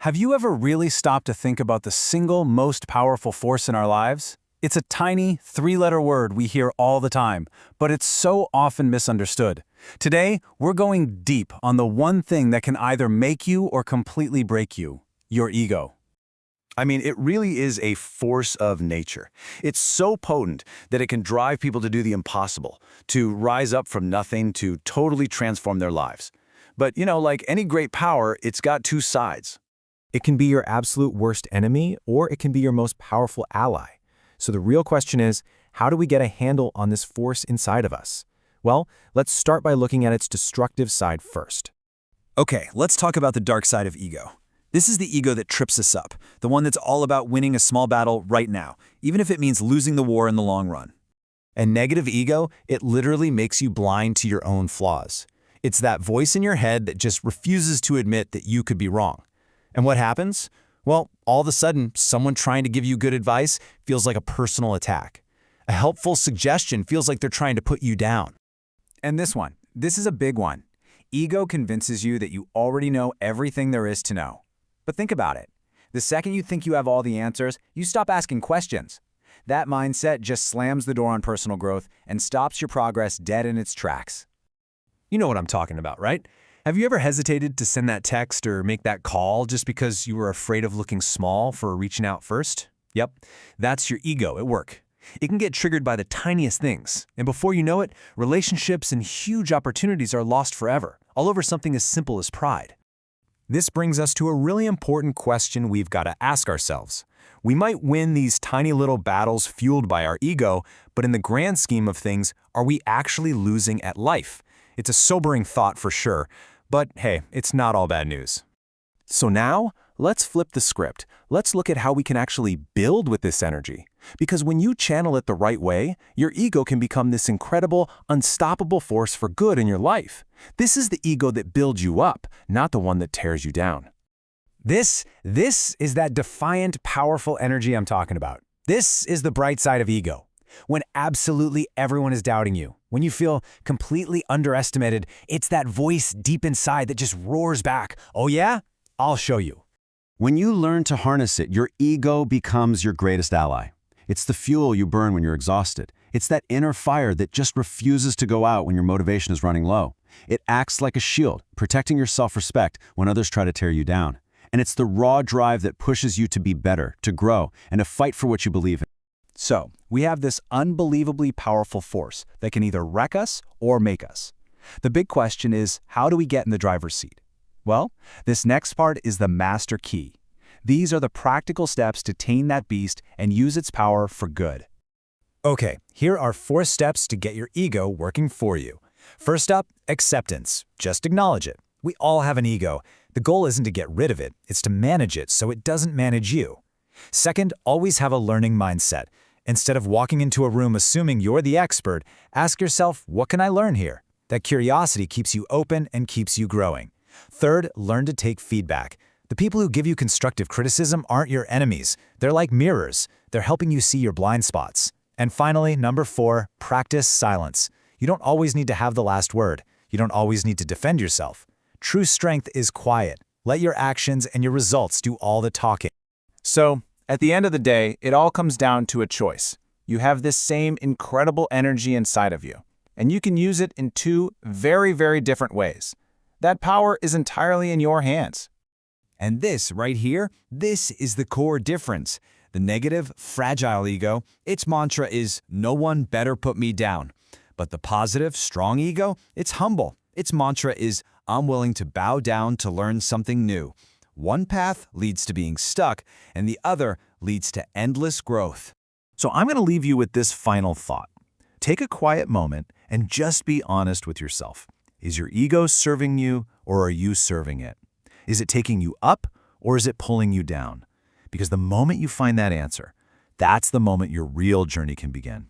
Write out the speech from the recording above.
Have you ever really stopped to think about the single most powerful force in our lives? It's a tiny, three-letter word we hear all the time, but it's so often misunderstood. Today, we're going deep on the one thing that can either make you or completely break you: your ego. I mean, it really is a force of nature. It's so potent that it can drive people to do the impossible, to rise up from nothing, to totally transform their lives. But, like any great power, it's got two sides. It can be your absolute worst enemy, or it can be your most powerful ally. So the real question is, how do we get a handle on this force inside of us? Well, let's start by looking at its destructive side first. Okay, let's talk about the dark side of ego. This is the ego that trips us up, the one that's all about winning a small battle right now, even if it means losing the war in the long run. And negative ego, it literally makes you blind to your own flaws. It's that voice in your head that just refuses to admit that you could be wrong. And what happens? Well, all of a sudden, someone trying to give you good advice feels like a personal attack. A helpful suggestion feels like they're trying to put you down. And this is a big one. Ego convinces you that you already know everything there is to know. But think about it. The second you think you have all the answers, you stop asking questions. That mindset just slams the door on personal growth and stops your progress dead in its tracks. You know what I'm talking about, right? Have you ever hesitated to send that text or make that call just because you were afraid of looking small for reaching out first? Yep, that's your ego at work. It can get triggered by the tiniest things, and before you know it, relationships and huge opportunities are lost forever, all over something as simple as pride. This brings us to a really important question we've got to ask ourselves. We might win these tiny little battles fueled by our ego, but in the grand scheme of things, are we actually losing at life? It's a sobering thought for sure, but hey, it's not all bad news. So now, let's flip the script. Let's look at how we can actually build with this energy. Because when you channel it the right way, your ego can become this incredible, unstoppable force for good in your life. This is the ego that builds you up, not the one that tears you down. This is that defiant, powerful energy I'm talking about. This is the bright side of ego. When absolutely everyone is doubting you, when you feel completely underestimated, it's that voice deep inside that just roars back, "Oh yeah? I'll show you." When you learn to harness it, your ego becomes your greatest ally. It's the fuel you burn when you're exhausted. It's that inner fire that just refuses to go out when your motivation is running low. It acts like a shield, protecting your self-respect when others try to tear you down. And it's the raw drive that pushes you to be better, to grow, and to fight for what you believe in. So, we have this unbelievably powerful force that can either wreck us or make us. The big question is, how do we get in the driver's seat? Well, this next part is the master key. These are the practical steps to tame that beast and use its power for good. Okay, here are 4 steps to get your ego working for you. First up, acceptance. Just acknowledge it. We all have an ego. The goal isn't to get rid of it, it's to manage it so it doesn't manage you. Second, always have a learning mindset. Instead of walking into a room assuming you're the expert, ask yourself, what can I learn here? That curiosity keeps you open and keeps you growing. Third, learn to take feedback. The people who give you constructive criticism aren't your enemies. They're like mirrors. They're helping you see your blind spots. And finally, number 4, practice silence. You don't always need to have the last word. You don't always need to defend yourself. True strength is quiet. Let your actions and your results do all the talking. So, at the end of the day, it all comes down to a choice. You have this same incredible energy inside of you, and you can use it in 2 very, very different ways. That power is entirely in your hands. And this right here, this is the core difference. The negative, fragile ego, its mantra is, "No one better put me down." But the positive, strong ego, it's humble. Its mantra is, "I'm willing to bow down to learn something new." One path leads to being stuck, and the other leads to endless growth. So I'm going to leave you with this final thought. Take a quiet moment and just be honest with yourself. Is your ego serving you, or are you serving it? Is it taking you up, or is it pulling you down? Because the moment you find that answer, that's the moment your real journey can begin.